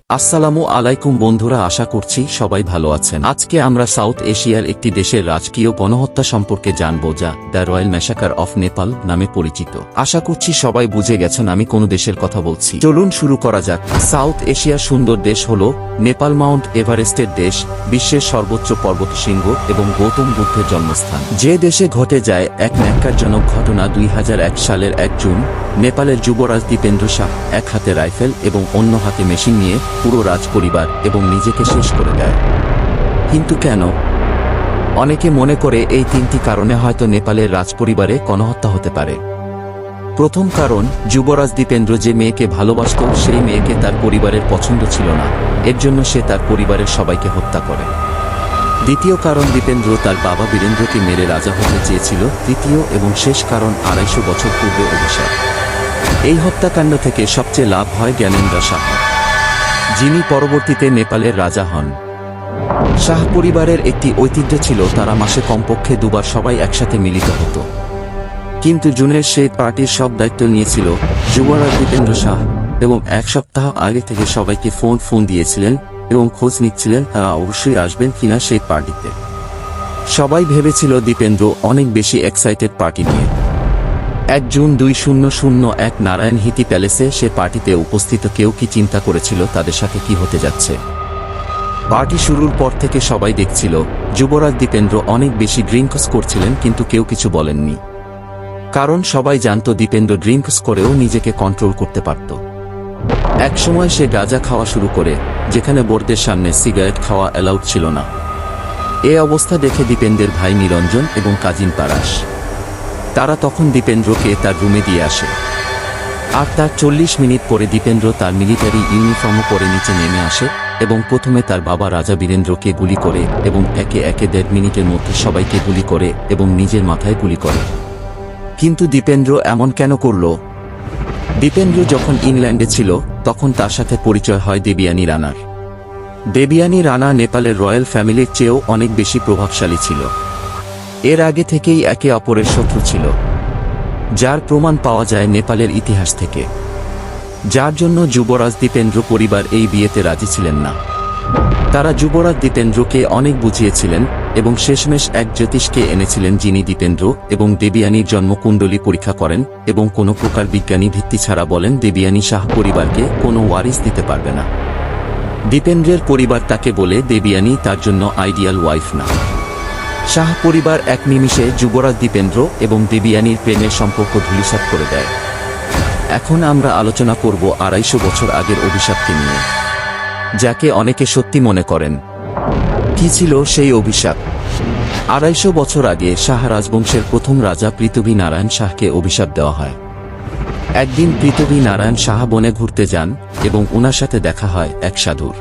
আসসালামু আলাইকুম বন্ধুরা, আশা করছি সবাই ভালো আছেন। আজকে আমরা সাউথ এশিয়ার একটি দেশের রাজকীয় গণহত্যা সম্পর্কে জানব, যা the royal massacre of Nepal নামে পরিচিত। আশা করছি সবাই বুঝে গেছেন আমি কোন দেশের কথা বলছি। চলুন শুরু করা যাক। সাউথ এশিয়ার সুন্দর দেশ হল নেপাল। মাউন্ট এভারেস্টের দেশ, বিশ্বের সর্বোচ্চ পর্বতশৃঙ্গ এবং গৌতম বুদ্ধের জন্মস্থান। যে দেশে ঘটে যায় এক ন্যক্কারজনক ঘটনা 2001 সালের 1 জুন নেপালের যুবরাজ দীপেন্দ্র শাহ এক হাতে রাইফেল এবং অন্য হাতে মেশিন নিয়ে পুরো রাজ পরিবার এবং নিজেকে শেষ করে দেয়। কিন্তু কেন? অনেকে মনে করে এই 3টি কারণে হয়তো নেপালের রাজপরিবারে গণহত্যা হতে পারে। প্রথম কারণ, যুবরাজ দীপেন্দ্র যে মেয়েকে ভালোবাসত সেই মেয়েকে তার পরিবারের পছন্দ ছিল না, এর জন্য সে তার পরিবারের সবাইকে হত্যা করে। দ্বিতীয় কারণ, দীপেন্দ্র তার বাবা বীরেন্দ্রকে মেরে রাজা হতে চেয়েছিল। তৃতীয় এবং শেষ কারণ, 250 বছর পূর্বে অভিশাপ। এই হত্যাকাণ্ড থেকে সবচেয়ে লাভ হয় জ্ঞানেন্দ্র শাহ, যিনি পরবর্তীতে নেপালের রাজা হন। শাহ পরিবারের একটি ঐতিহ্য ছিল তারা মাসে কমপক্ষে 2 বার সবাই একসাথে মিলিত হতো। কিন্তু জুনের সেই পার্টির সব দায়িত্ব নিয়েছিল যুবরাজ দীপেন্দ্র শাহ, এবং 1 সপ্তাহ আগে থেকে সবাইকে ফোন দিয়েছিলেন এবং খোঁজ নিচ্ছিলেন তারা অবশ্যই আসবেন কিনা সেই পার্টিতে। সবাই ভেবেছিল দীপেন্দ্র অনেক বেশি এক্সাইটেড পার্টি নিয়ে। 1 জুন 2001 নারায়ণ হিতি প্যালেসে সে পার্টিতে উপস্থিত কেউ কি চিন্তা করেছিল তাদের সাথে কি হতে যাচ্ছে? পার্টি শুরুর পর থেকে সবাই দেখছিল যুবরাজ দীপেন্দ্র অনেক বেশি ড্রিঙ্কস করছিলেন, কিন্তু কেউ কিছু বলেননি। কারণ সবাই জানত দীপেন্দ্র ড্রিঙ্কস করেও নিজেকে কন্ট্রোল করতে পারত। একসময় সে গাঁজা খাওয়া শুরু করে, যেখানে বড়দের সামনে সিগারেট খাওয়া অ্যালাউড ছিল না। এ অবস্থা দেখে দীপেন্দ্রের ভাই নিরঞ্জন এবং কাজিন পারাস, তারা তখন দীপেন্দ্রকে তার রুমে দিয়ে আসে। আর তার 40 মিনিট পরে দীপেন্দ্র তার মিলিটারি ইউনিফর্ম পরে নিচে নেমে আসে এবং প্রথমে তার বাবা রাজা বীরেন্দ্রকে গুলি করে এবং একে একে 1.5 মিনিটের মধ্যে সবাইকে গুলি করে এবং নিজের মাথায় গুলি করে। কিন্তু দীপেন্দ্র এমন কেন করল? দীপেন্দ্র যখন ইংল্যান্ডে ছিল তখন তার সাথে পরিচয় হয় দেবযানী রানার। দেবযানী রানা নেপালের রয়্যাল ফ্যামিলির চেয়েও অনেক বেশি প্রভাবশালী ছিল। এর আগে থেকেই একে অপরের শত্রু ছিল, যার প্রমাণ পাওয়া যায় নেপালের ইতিহাস থেকে। যার জন্য যুবরাজ দীপেন্দ্র পরিবার এই বিয়েতে রাজি ছিলেন না। তারা যুবরাজ দীপেন্দ্রকে অনেক বুঝিয়েছিলেন এবং শেষমেশ এক জ্যোতিষকে এনেছিলেন, যিনি দীপেন্দ্র এবং দেবযানীর জন্মকুণ্ডলী পরীক্ষা করেন এবং কোনো প্রকার বিজ্ঞানী ভিত্তি ছাড়া বলেন দেবযানী শাহ পরিবারকে কোনো ওয়ারিস দিতে পারবে না। দীপেন্দ্রের পরিবার তাকে বলে দেবযানী তার জন্য আইডিয়াল ওয়াইফ না। শাহ পরিবার এক নিমিষে যুবরাজ দীপেন্দ্র এবং দেবযানীর প্রেমের সম্পর্ক ধূলিসাৎ করে দেয়। এখন আমরা আলোচনা করব 250 বছর আগের অভিশাপকে নিয়ে, যাকে অনেকে সত্যি মনে করেন। কি ছিল সেই অভিশাপ? 250 বছর আগে শাহ রাজবংশের প্রথম রাজা পৃথ্বী নারায়ণ শাহকে অভিশাপ দেওয়া হয়। একদিন পৃথ্বী নারায়ণ শাহ বনে ঘুরতে যান এবং ওনার সাথে দেখা হয় এক সাধুর।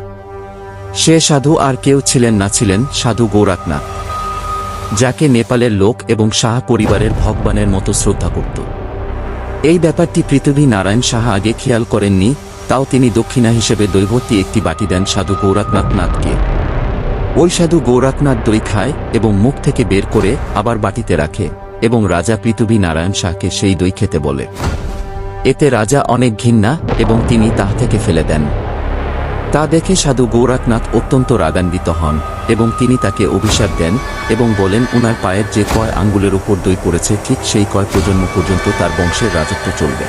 সে সাধু আর কেউ ছিলেন না, ছিলেন সাধু গৌরাকনাথ, যাকে নেপালের লোক এবং শাহ পরিবারের ভগবানের মতো শ্রদ্ধা করত। এই ব্যাপারটি পৃথ্বী নারায়ণ শাহ আগে খেয়াল করেননি, তাও তিনি দক্ষিণা হিসেবে দৈভর্তি একটি বাটি দেন সাধু গৌরাকনাথকে। ওই সাধু গৌরাকনাথ দই খায় এবং মুখ থেকে বের করে আবার বাটিতে রাখে এবং রাজা পৃথ্বী নারায়ণ শাহকে সেই দই খেতে বলে। এতে রাজা অনেক ঘৃণা এবং তিনি তা থেকে ফেলে দেন। তা দেখে সাধু গৌরাকনাথ অত্যন্ত রাগান্বিত হন এবং তিনি তাকে অভিশাপ দেন এবং বলেন ওনার পায়ের যে কয় আঙ্গুলের উপর দই পড়েছে ঠিক সেই কয় প্রজন্ম পর্যন্ত তার বংশের রাজত্ব চলবে।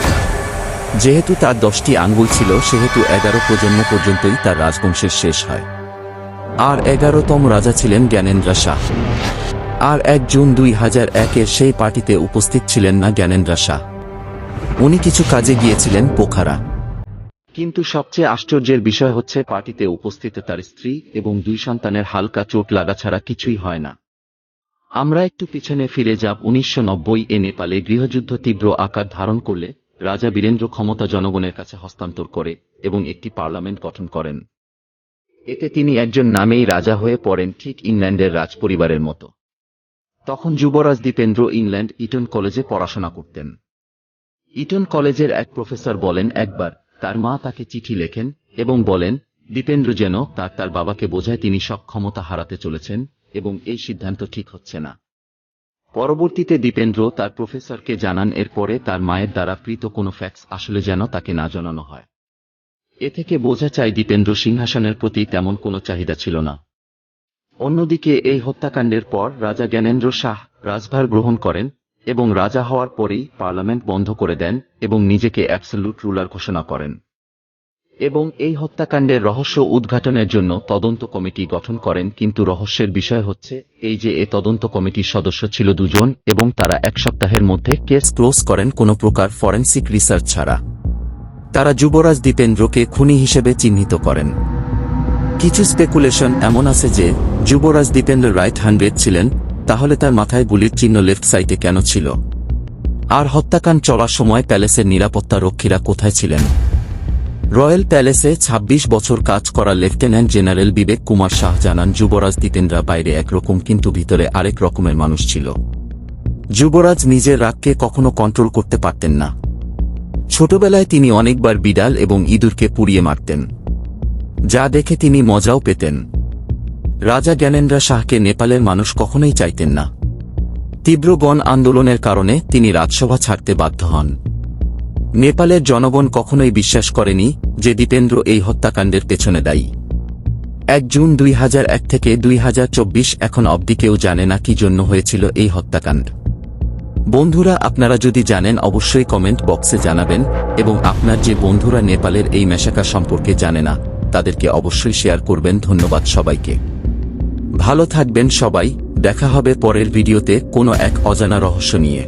যেহেতু তার 10টি আঙ্গুল ছিল সেহেতু 11 প্রজন্ম পর্যন্তই তার রাজবংশের শেষ হয়। আর 11তম রাজা ছিলেন জ্ঞানেন্দ্র শাহ। আর 1 জুন 2001-এর সেই পার্টিতে উপস্থিত ছিলেন না জ্ঞানেন্দ্র শাহ। উনি কিছু কাজে গিয়েছিলেন পোখারা। কিন্তু সবচেয়ে আশ্চর্যের বিষয় হচ্ছে পার্টিতে উপস্থিত তার স্ত্রী এবং 2 সন্তানের হালকা চোট লাগা ছাড়া কিছুই হয় না। আমরা একটু পিছনে ফিরে যাব। 1990-এ নেপালে গৃহযুদ্ধ তীব্র আকার ধারণ করলে রাজা বীরেন্দ্র ক্ষমতা জনগণের কাছে হস্তান্তর করে এবং একটি পার্লামেন্ট গঠন করেন। এতে তিনি একজন নামেই রাজা হয়ে পড়েন, ঠিক ইংল্যান্ডের রাজপরিবারের মতো। তখন যুবরাজ দীপেন্দ্র ইংল্যান্ড ইটন কলেজে পড়াশোনা করতেন। ইটন কলেজের এক প্রফেসর বলেন একবার তার মা তাকে চিঠি লেখেন এবং বলেন দীপেন্দ্র যেন তার বাবাকে বোঝায় তিনি সব ক্ষমতা হারাতে চলেছেন এবং এই সিদ্ধান্ত ঠিক হচ্ছে না। পরবর্তীতে দীপেন্দ্র তার প্রফেসরকে জানান, এরপরে তার মায়ের দ্বারা কৃত কোনো ফ্যাক্স আসলে যেন তাকে না জানানো হয়। এ থেকে বোঝা যায় দীপেন্দ্র সিংহাসনের প্রতি তেমন কোনো চাহিদা ছিল না। অন্যদিকে এই হত্যাকাণ্ডের পর রাজা জ্ঞানেন্দ্র শাহ রাজভার গ্রহণ করেন এবং রাজা হওয়ার পরেই পার্লামেন্ট বন্ধ করে দেন এবং নিজেকে অ্যাবসলিউট রুলার ঘোষণা করেন। এবং এই হত্যাকাণ্ডের রহস্য উদ্ঘাটনের জন্য তদন্ত কমিটি গঠন করেন, কিন্তু রহস্যের বিষয় হচ্ছে এই যে এ তদন্ত কমিটির সদস্য ছিল দুজন এবং তারা 1 সপ্তাহের মধ্যে কেস ক্লোজ করেন কোনো প্রকার ফরেনসিক রিসার্চ ছাড়া। তারা যুবরাজ দীপেন্দ্রকে খুনি হিসেবে চিহ্নিত করেন। কিছু স্পেকুলেশন এমন আছে যে যুবরাজ দীপেন্দ্র রাইট হ্যান্ডেড ছিলেন, তাহলে তার মাথায় গুলির চিহ্ন লেফট সাইডে কেন ছিল? আর হত্যাকাণ্ড চলার সময় প্যালেসের নিরাপত্তা রক্ষীরা কোথায় ছিলেন? রয়্যাল প্যালেসে ২৬ বছর কাজ করা লেফটেন্যান্ট জেনারেল বিবেক কুমার শাহ জানান যুবরাজ দীপেন্দ্র বাইরে একরকম কিন্তু ভিতরে আরেক রকমের মানুষ ছিল। যুবরাজ নিজের রাগকে কখনো কন্ট্রোল করতে পারতেন না। ছোটবেলায় তিনি অনেকবার বিড়াল এবং ইঁদুরকে পুড়িয়ে মারতেন, যা দেখে তিনি মজাও পেতেন। রাজা জ্ঞানেন্দ্র শাহকে নেপালের মানুষ কখনোই চাইতেন না। তীব্র গণ আন্দোলনের কারণে তিনি রাজসভা ছাড়তে বাধ্য হন। নেপালের জনগণ কখনোই বিশ্বাস করেনি যে দীপেন্দ্র এই হত্যাকাণ্ডের পেছনে দায়ী। 1 জুন 2001 থেকে 2024 এখন অবধি কেউ জানে না কি জন্য হয়েছিল এই হত্যাকাণ্ড। বন্ধুরা, আপনারা যদি জানেন অবশ্যই কমেন্ট বক্সে জানাবেন এবং আপনার যে বন্ধুরা নেপালের এই ম্যাসাকার সম্পর্কে জানে না তাদেরকে অবশ্যই শেয়ার করবেন। ধন্যবাদ সবাইকে। ভালো থাকবেন সবাই। দেখা হবে পরের ভিডিওতে কোনো এক অজানা রহস্য নিয়ে।